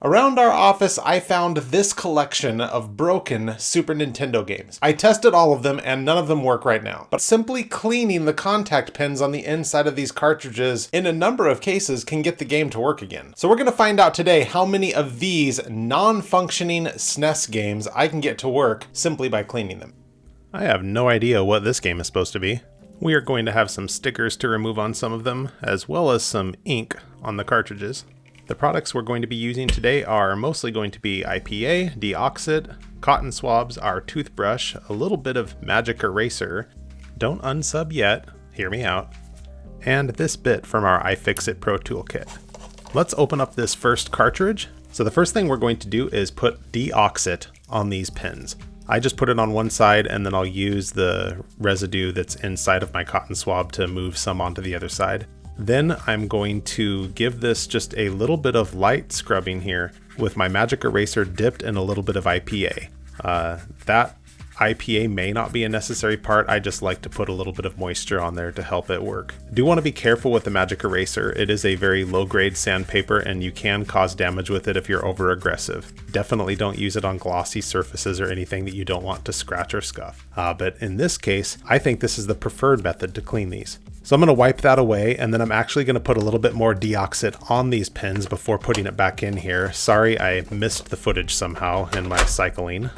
Around our office, I found this collection of broken Super Nintendo games. I tested all of them and none of them work right now. But simply cleaning the contact pins on the inside of these cartridges in a number of cases can get the game to work again. So we're going to find out today how many of these non-functioning SNES games I can get to work simply by cleaning them. I have no idea what this game is supposed to be. We are going to have some stickers to remove on some of them, as well as some ink on the cartridges. The products we're going to be using today are mostly going to be IPA, deoxit, cotton swabs, our toothbrush, a little bit of magic eraser, don't unsub yet, hear me out, and this bit from our iFixit Pro Toolkit. Let's open up this first cartridge. So the first thing we're going to do is put deoxit on these pins. I just put it on one side and then I'll use the residue that's inside of my cotton swab to move some onto the other side. Then I'm going to give this just a little bit of light scrubbing here with my magic eraser dipped in a little bit of IPA. That IPA may not be a necessary part, I just like to put a little bit of moisture on there to help it work. Do want to be careful with the magic eraser. It is a very low grade sandpaper and you can cause damage with it if you're over aggressive. Definitely don't use it on glossy surfaces or anything that you don't want to scratch or scuff. But in this case, I think this is the preferred method to clean these. So I'm going to wipe that away and then I'm actually going to put a little bit more deoxit on these pins before putting it back in here. Sorry, I missed the footage somehow in my cycling.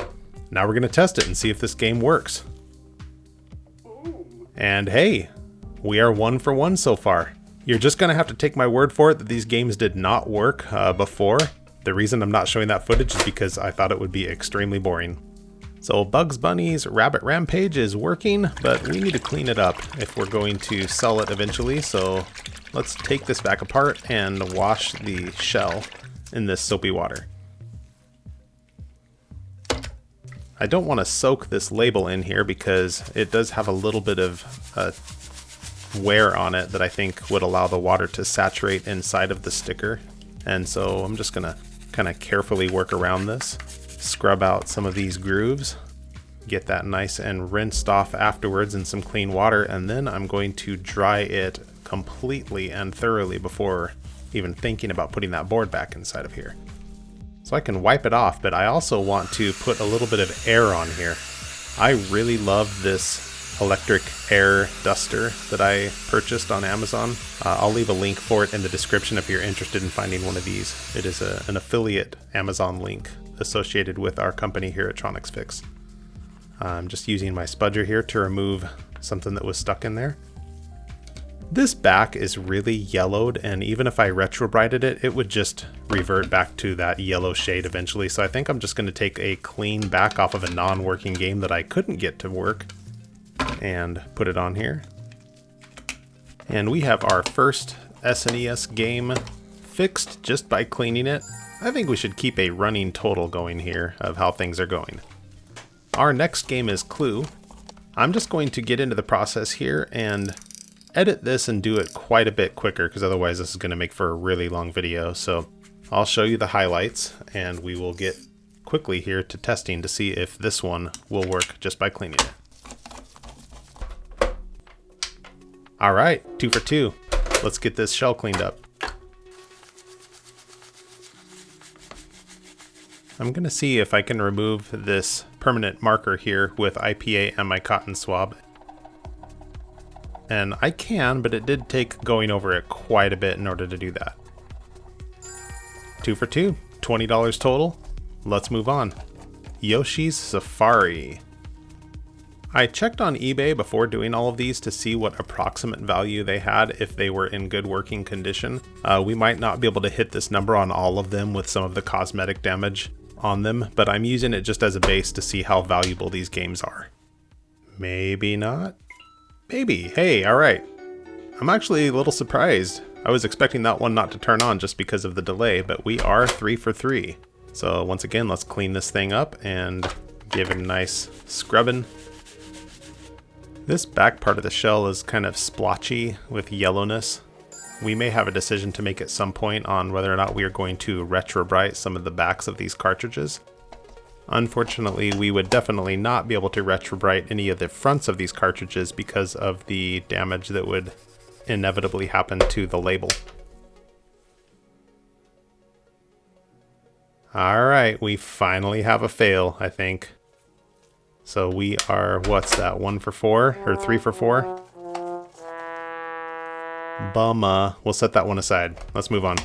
Now we're going to test it and see if this game works. And hey, we are 1 for 1 so far. You're just going to have to take my word for it that these games did not work before. The reason I'm not showing that footage is because I thought it would be extremely boring. So Bugs Bunny's Rabbit Rampage is working, but we need to clean it up if we're going to sell it eventually. So let's take this back apart and wash the shell in this soapy water. I don't want to soak this label in here because it does have a little bit of wear on it that I think would allow the water to saturate inside of the sticker. And so I'm just going to kind of carefully work around this. Scrub out some of these grooves, get that nice and rinsed off afterwards in some clean water, and then I'm going to dry it completely and thoroughly before even thinking about putting that board back inside of here. So I can wipe it off, but I also want to put a little bit of air on here. I really love this electric air duster that I purchased on Amazon. I'll leave a link for it in the description if you're interested in finding one of these. It is an affiliate Amazon link associated with our company here at Tronics Fix. I'm just using my spudger here to remove something that was stuck in there. This back is really yellowed, and even if I retrobrighted it, it would just revert back to that yellow shade eventually. So I think I'm just going to take a clean back off of a non-working game that I couldn't get to work and put it on here. And we have our first SNES game fixed just by cleaning it. I think we should keep a running total going here of how things are going. Our next game is Clue. I'm just going to get into the process here and edit this and do it quite a bit quicker because otherwise this is going to make for a really long video. So I'll show you the highlights and we will get quickly here to testing to see if this one will work just by cleaning it. All right, 2 for 2. Let's get this shell cleaned up. I'm going to see if I can remove this permanent marker here with IPA and my cotton swab. And I can, but it did take going over it quite a bit in order to do that. 2 for 2, $20 total. Let's move on. Yoshi's Safari. I checked on eBay before doing all of these to see what approximate value they had if they were in good working condition. We might not be able to hit this number on all of them with some of the cosmetic damage on them, but I'm using it just as a base to see how valuable these games are. Maybe not. Maybe. Hey, all right. I'm actually a little surprised. I was expecting that one not to turn on just because of the delay, but we are 3 for 3. So once again, let's clean this thing up and give it a nice scrubbing. This back part of the shell is kind of splotchy with yellowness. We may have a decision to make at some point on whether or not we are going to retrobright some of the backs of these cartridges. Unfortunately, we would definitely not be able to retrobright any of the fronts of these cartridges because of the damage that would inevitably happen to the label. All right, we finally have a fail, I think. So we are, what's that, 1 for 4 or 3 for 4? Bumma. We'll set that one aside. Let's move on.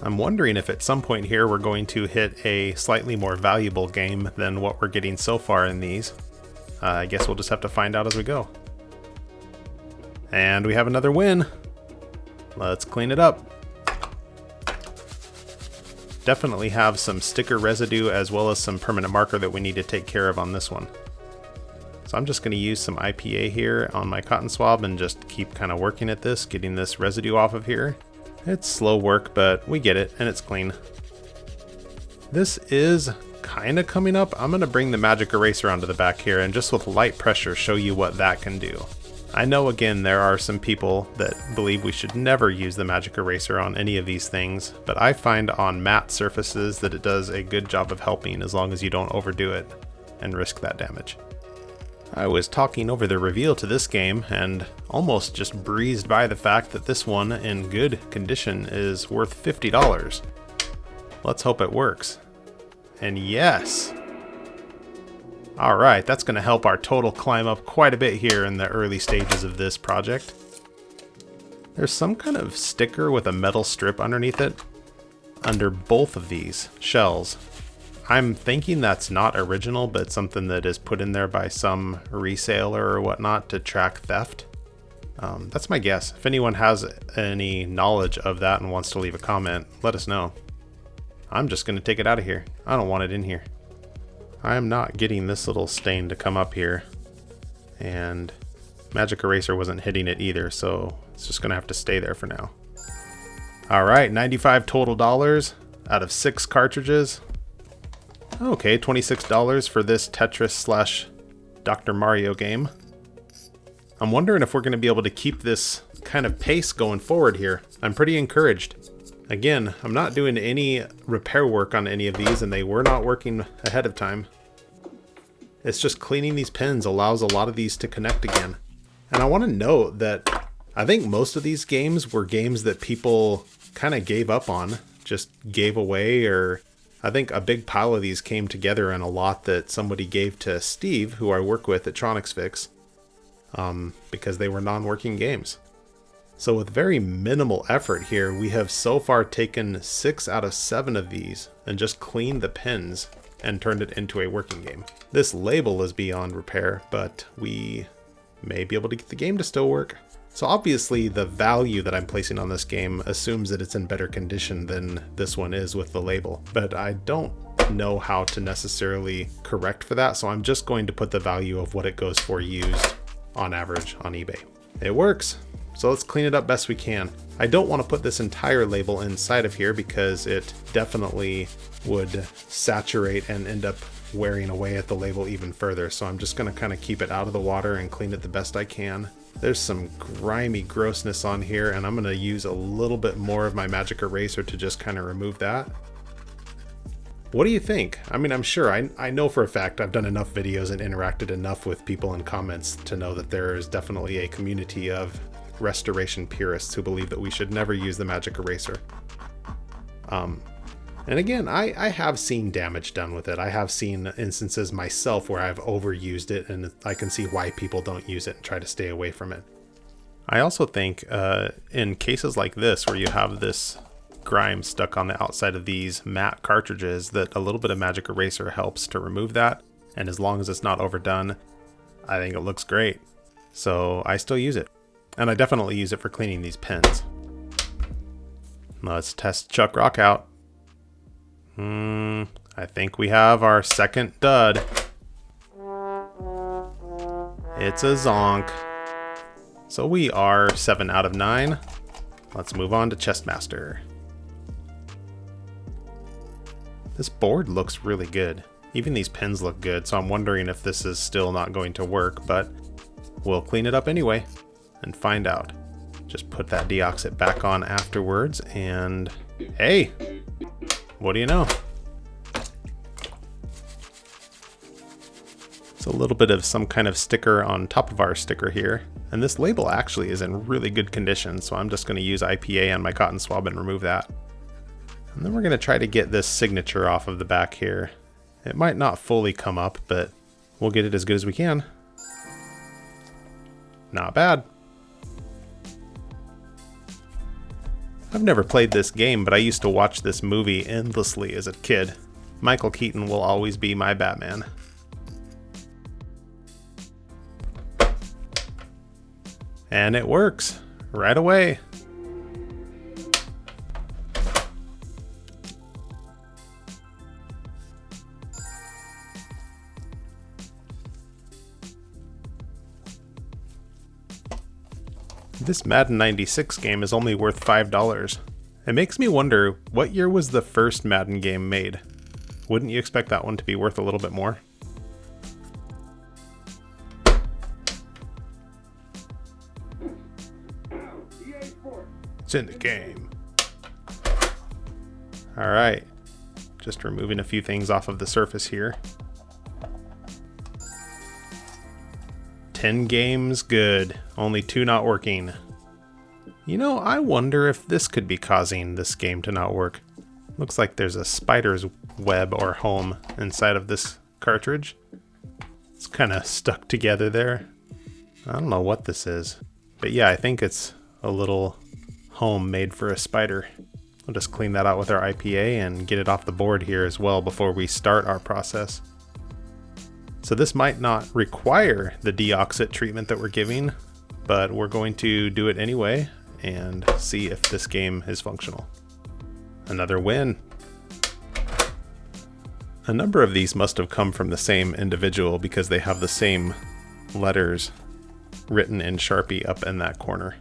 I'm wondering if at some point here we're going to hit a slightly more valuable game than what we're getting so far in these. I guess we'll just have to find out as we go. And we have another win. Let's clean it up. Definitely have some sticker residue as well as some permanent marker that we need to take care of on this one. So I'm just going to use some IPA here on my cotton swab and just keep kind of working at this, getting this residue off of here. It's slow work, but we get it, and it's clean. This is kind of coming up. I'm going to bring the magic eraser onto the back here and just with light pressure show you what that can do. I know, again, there are some people that believe we should never use the magic eraser on any of these things, but I find on matte surfaces that it does a good job of helping as long as you don't overdo it and risk that damage. I was talking over the reveal to this game and almost just breezed by the fact that this one in good condition is worth $50. Let's hope it works. And yes! Alright, that's going to help our total climb up quite a bit here in the early stages of this project. There's some kind of sticker with a metal strip underneath it, under both of these shells. I'm thinking that's not original, but something that is put in there by some reseller or whatnot to track theft. That's my guess. If anyone has any knowledge of that and wants to leave a comment, let us know. I'm just going to take it out of here. I don't want it in here. I am not getting this little stain to come up here. And magic eraser wasn't hitting it either, so it's just going to have to stay there for now. Alright, $95 total out of 6 cartridges. Okay, $26 for this Tetris / Dr. Mario game. I'm wondering if we're going to be able to keep this kind of pace going forward here. I'm pretty encouraged. Again, I'm not doing any repair work on any of these, and they were not working ahead of time. It's just cleaning these pins allows a lot of these to connect again. And I want to note that I think most of these games were games that people kind of gave up on, just gave away, or I think a big pile of these came together in a lot that somebody gave to Steve, who I work with at Tronics Fix, because they were non-working games. So with very minimal effort here, we have so far taken 6 out of 7 of these and just cleaned the pins and turned it into a working game. This label is beyond repair, but we may be able to get the game to still work. So obviously the value that I'm placing on this game assumes that it's in better condition than this one is with the label, but I don't know how to necessarily correct for that, so I'm just going to put the value of what it goes for used on average on eBay. It works. So let's clean it up best we can. I don't want to put this entire label inside of here because it definitely would saturate and end up wearing away at the label even further. So I'm just going to kind of keep it out of the water and clean it the best I can. There's some grimy grossness on here, and I'm going to use a little bit more of my magic eraser to just kind of remove that. What do you think? I mean, I'm sure, I know for a fact I've done enough videos and interacted enough with people in comments to know that there is definitely a community of restoration purists who believe that we should never use the magic eraser. And again, I have seen damage done with it. I have seen instances myself where I've overused it, and I can see why people don't use it and try to stay away from it. I also think in cases like this where you have this grime stuck on the outside of these matte cartridges, that a little bit of magic eraser helps to remove that, and as long as it's not overdone, I think it looks great. So I still use it. And I definitely use it for cleaning these pins. Let's test Chuck Rock out. I think we have our second dud. It's a zonk. So we are 7 out of 9. Let's move on to Chestmaster. This board looks really good. Even these pins look good, so I'm wondering if this is still not going to work, but we'll clean it up anyway and find out. Just put that deoxit back on afterwards, and hey, what do you know? It's a little bit of some kind of sticker on top of our sticker here, and this label actually is in really good condition, so I'm just going to use IPA on my cotton swab and remove that. And then we're going to try to get this signature off of the back here. It might not fully come up, but we'll get it as good as we can. Not bad. I've never played this game, but I used to watch this movie endlessly as a kid. Michael Keaton will always be my Batman. And it works right away. This Madden 96 game is only worth $5. It makes me wonder, what year was the first Madden game made? Wouldn't you expect that one to be worth a little bit more? It's in the game. Alright, just removing a few things off of the surface here. 10 games, good. Only 2 not working. You know, I wonder if this could be causing this game to not work. Looks like there's a spider's web or home inside of this cartridge. It's kind of stuck together there. I don't know what this is. But yeah, I think it's a little home made for a spider. We'll just clean that out with our IPA and get it off the board here as well before we start our process. So this might not require the deoxit treatment that we're giving, but we're going to do it anyway and see if this game is functional. Another win. A number of these must have come from the same individual because they have the same letters written in Sharpie up in that corner.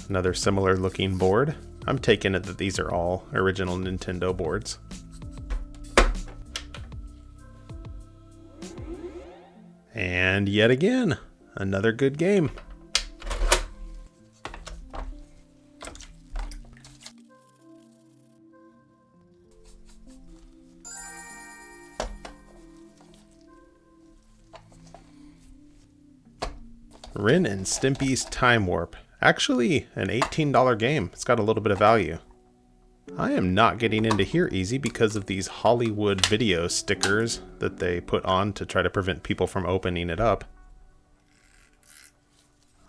Another similar looking board. I'm taking it that these are all original Nintendo boards. And yet again, another good game. Ren and Stimpy's Time Warp. Actually, an $18 game. It's got a little bit of value. I am not getting into here easy because of these Hollywood video stickers that they put on to try to prevent people from opening it up.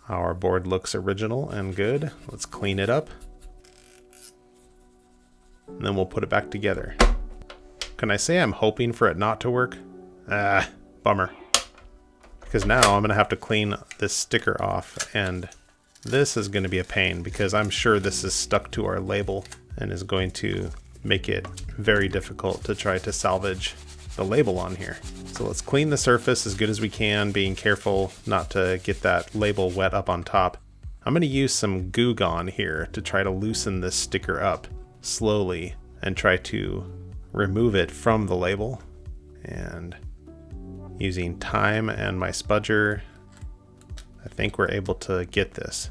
Our board looks original and good. Let's clean it up. And then we'll put it back together. Can I say I'm hoping for it not to work? Bummer. Because now I'm going to have to clean this sticker off, and this is going to be a pain because I'm sure this is stuck to our label and is going to make it very difficult to try to salvage the label on here. So let's clean the surface as good as we can, being careful not to get that label wet up on top. I'm going to use some Goo Gone here to try to loosen this sticker up slowly and try to remove it from the label. And using time and my spudger, I think we're able to get this.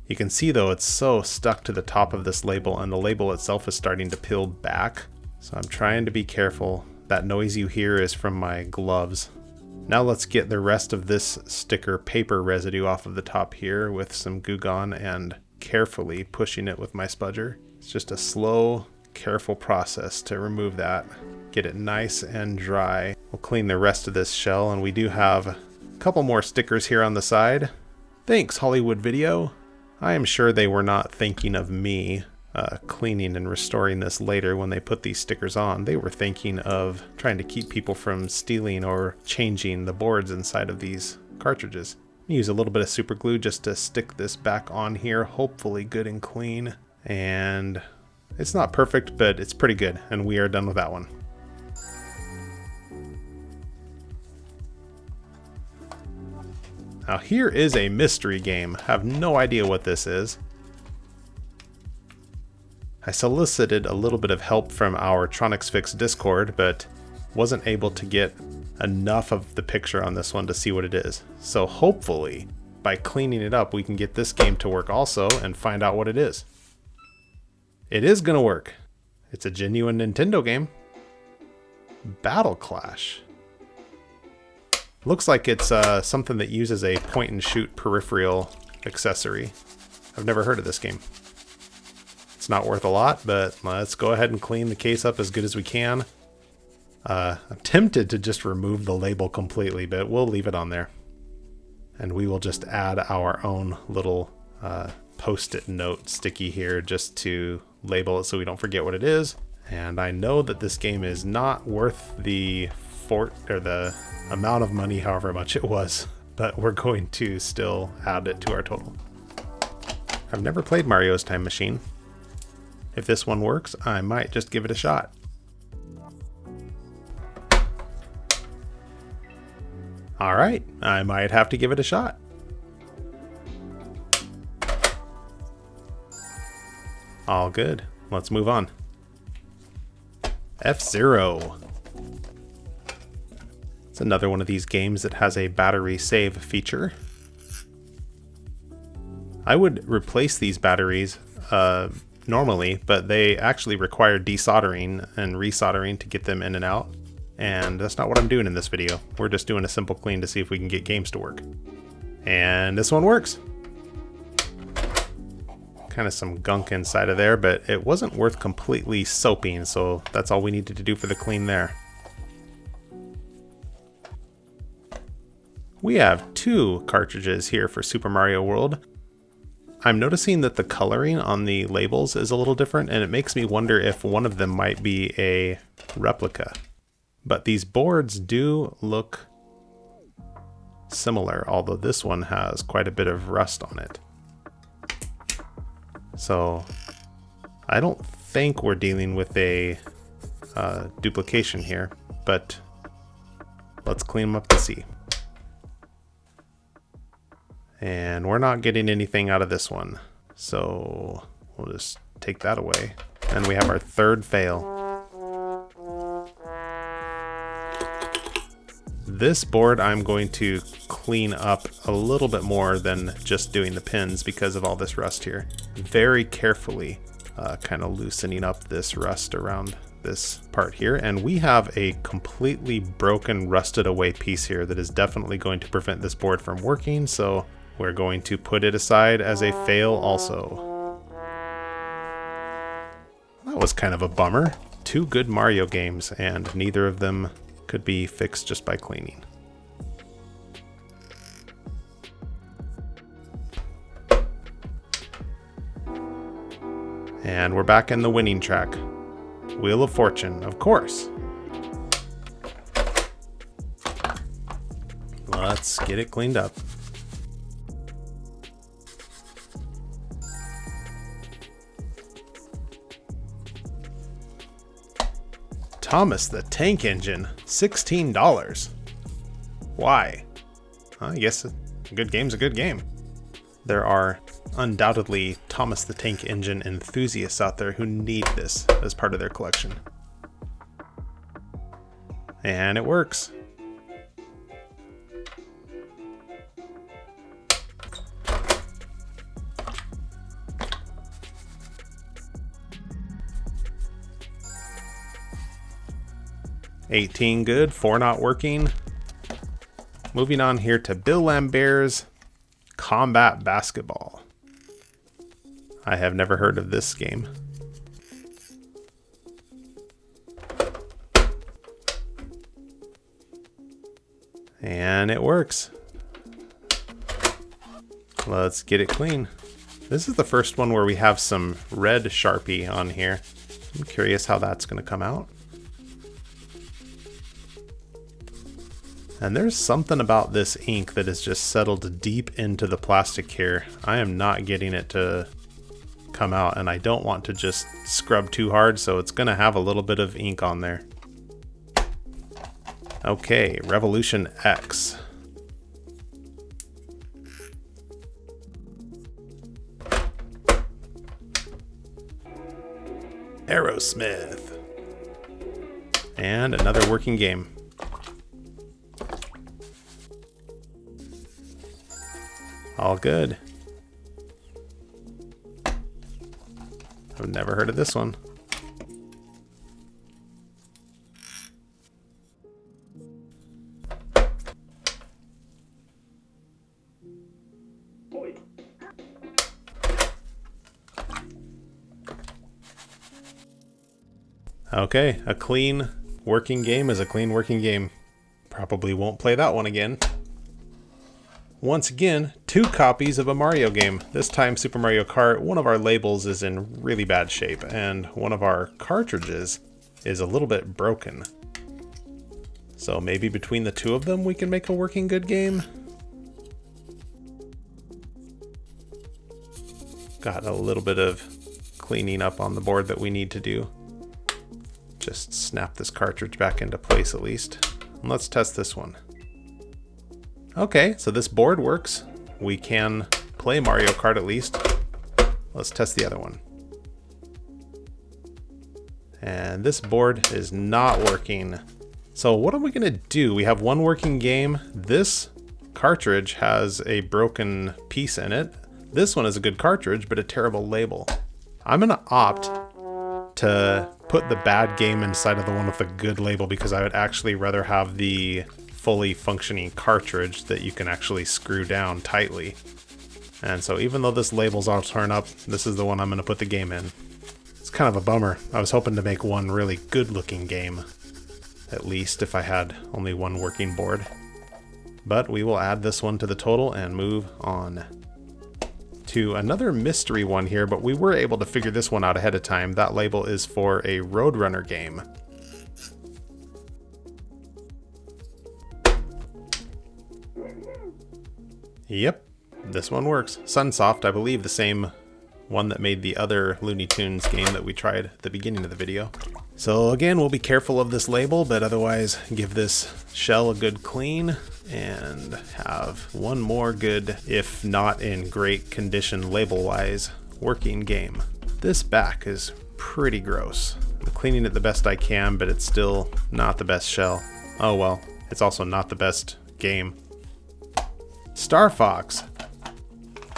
You can see though it's so stuck to the top of this label, and the label itself is starting to peel back. So I'm trying to be careful. That noise you hear is from my gloves. Now let's get the rest of this sticker paper residue off of the top here with some Goo Gone and carefully pushing it with my spudger. It's just a slow, careful process to remove that. Get it nice and dry. We'll clean the rest of this shell, and we do have a couple more stickers here on the side. Thanks, Hollywood Video. I am sure they were not thinking of me cleaning and restoring this later when they put these stickers on. They were thinking of trying to keep people from stealing or changing the boards inside of these cartridges. Use a little bit of super glue just to stick this back on here, hopefully good and clean. And it's not perfect, but it's pretty good, and we are done with that one. Now here is a mystery game. I have no idea what this is. I solicited a little bit of help from our Tronics Fix Discord, but wasn't able to get enough of the picture on this one to see what it is. So hopefully, by cleaning it up, we can get this game to work also and find out what it is. It is gonna work. It's a genuine Nintendo game. Battle Clash. Looks like it's something that uses a point and shoot peripheral accessory. I've never heard of this game. It's not worth a lot, but let's go ahead and clean the case up as good as we can. I'm tempted to just remove the label completely, but we'll leave it on there. And we will just add our own little post-it note sticky here just to label it so we don't forget what it is. And I know that this game is not worth the amount of money, however much it was, but we're going to still add it to our total. I've never played Mario's Time Machine. If this one works, I might just give it a shot. All right, I might have to give it a shot. All good. Let's move on. F-Zero. It's another one of these games that has a battery save feature. I would replace these batteries normally, but they actually require desoldering and resoldering to get them in and out. And that's not what I'm doing in this video. We're just doing a simple clean to see if we can get games to work. And this one works. Kind of some gunk inside of there, but it wasn't worth completely soaping, so that's all we needed to do for the clean there. We have 2 cartridges here for Super Mario World. I'm noticing that the coloring on the labels is a little different, and it makes me wonder if one of them might be a replica. But these boards do look similar, although this one has quite a bit of rust on it. So I don't think we're dealing with a duplication here, but let's clean them up to see. And we're not getting anything out of this one, so we'll just take that away. And we have our 3rd fail. This board I'm going to clean up a little bit more than just doing the pins because of all this rust here. Very carefully kind of loosening up this rust around this part here. And we have a completely broken, rusted away piece here that is definitely going to prevent this board from working. So we're going to put it aside as a fail also. That was kind of a bummer. 2 good Mario games and neither of them could be fixed just by cleaning. And we're back in the winning track. Wheel of Fortune, of course. Let's get it cleaned up. Thomas the Tank Engine, $16. Why? I guess a good game's a good game. There are undoubtedly Thomas the Tank Engine enthusiasts out there who need this as part of their collection. And it works. $18 good, 4 not working. Moving on here to Bill Lambert's Combat Basketball. I have never heard of this game. And it works. Let's get it clean. This is the first one where we have some red Sharpie on here. I'm curious how that's going to come out. And there's something about this ink that has just settled deep into the plastic here. I am not getting it to come out, and I don't want to just scrub too hard, so it's going to have a little bit of ink on there. Okay, Revolution X. Aerosmith. And another working game. All good. I've never heard of this one. Okay, a clean working game is a clean working game. Probably won't play that one again. Once again, 2 copies of a Mario game. This time Super Mario Kart. One of our labels is in really bad shape, and one of our cartridges is a little bit broken. So maybe between the 2 of them we can make a working good game? Got a little bit of cleaning up on the board that we need to do. Just snap this cartridge back into place at least. And let's test this one. Okay, so this board works. We can play Mario Kart at least. Let's test the other one. And this board is not working. So what are we gonna do? We have one working game. This cartridge has a broken piece in it. This one is a good cartridge, but a terrible label. I'm gonna opt to put the bad game inside of the one with the good label because I would actually rather have the fully functioning cartridge that you can actually screw down tightly. And so even though this label's all torn up, this is the one I'm gonna put the game in. It's kind of a bummer. I was hoping to make one really good looking game, at least if I had only one working board. But we will add this one to the total and move on to another mystery one here, but we were able to figure this one out ahead of time. That label is for a Roadrunner game. Yep, this one works. Sunsoft, I believe the same one that made the other Looney Tunes game that we tried at the beginning of the video. So again, we'll be careful of this label, but otherwise give this shell a good clean and have one more good, if not in great condition label-wise, working game. This back is pretty gross. I'm cleaning it the best I can, but it's still not the best shell. Oh well, it's also not the best game. Star Fox.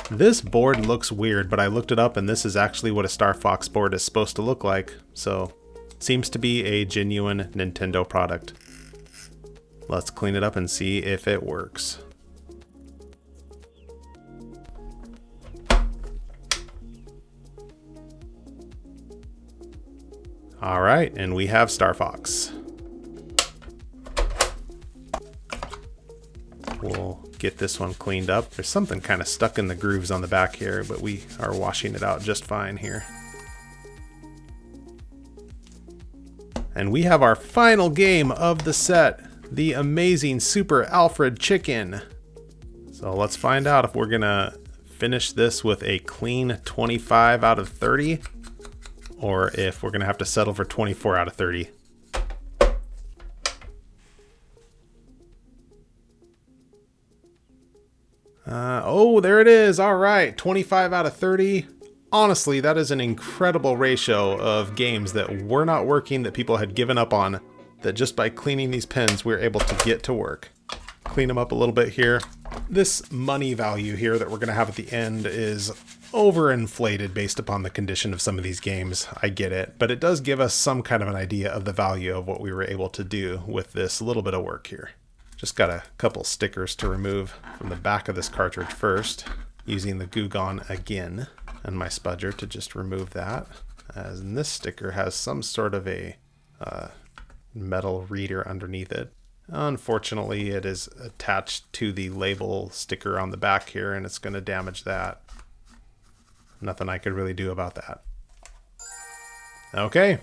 This board looks weird, but I looked it up and this is actually what a Star Fox board is supposed to look like, so seems to be a genuine Nintendo product. Let's clean it up and see if it works. All right, and we have Star Fox. We'll get this one cleaned up. There's something kind of stuck in the grooves on the back here, but we are washing it out just fine here. And we have our final game of the set, the amazing Super Alfred Chicken. So let's find out if we're gonna finish this with a clean 25 out of 30, or if we're gonna have to settle for 24 out of 30. Oh, there it is. All right, 25 out of 30. Honestly, that is an incredible ratio of games that were not working, that people had given up on, that just by cleaning these pens, we were able to get to work. Clean them up a little bit here. This money value here that we're going to have at the end is overinflated based upon the condition of some of these games. I get it, but it does give us some kind of an idea of the value of what we were able to do with this little bit of work here. Just got a couple stickers to remove from the back of this cartridge first, using the Goo Gone again and my spudger to just remove that. As this sticker has some sort of a metal reader underneath it. Unfortunately, it is attached to the label sticker on the back here, and it's going to damage that. Nothing I could really do about that. Okay.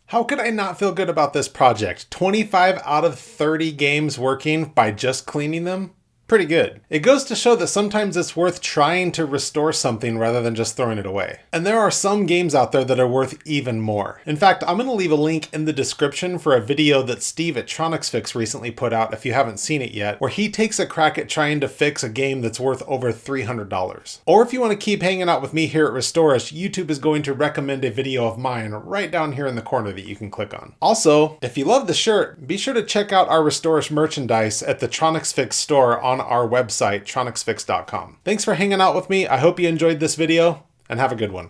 How could I not feel good about this project? 25 out of 30 games working by just cleaning them? Pretty good. It goes to show that sometimes it's worth trying to restore something rather than just throwing it away. And there are some games out there that are worth even more. In fact, I'm going to leave a link in the description for a video that Steve at Tronics Fix recently put out, if you haven't seen it yet, where he takes a crack at trying to fix a game that's worth over $300. Or if you want to keep hanging out with me here at Restore Us, YouTube is going to recommend a video of mine right down here in the corner that you can click on. Also, if you love the shirt, be sure to check out our Restore Us merchandise at the Tronics Fix store on our website, tronicsfix.com. Thanks for hanging out with me. I hope you enjoyed this video, and have a good one.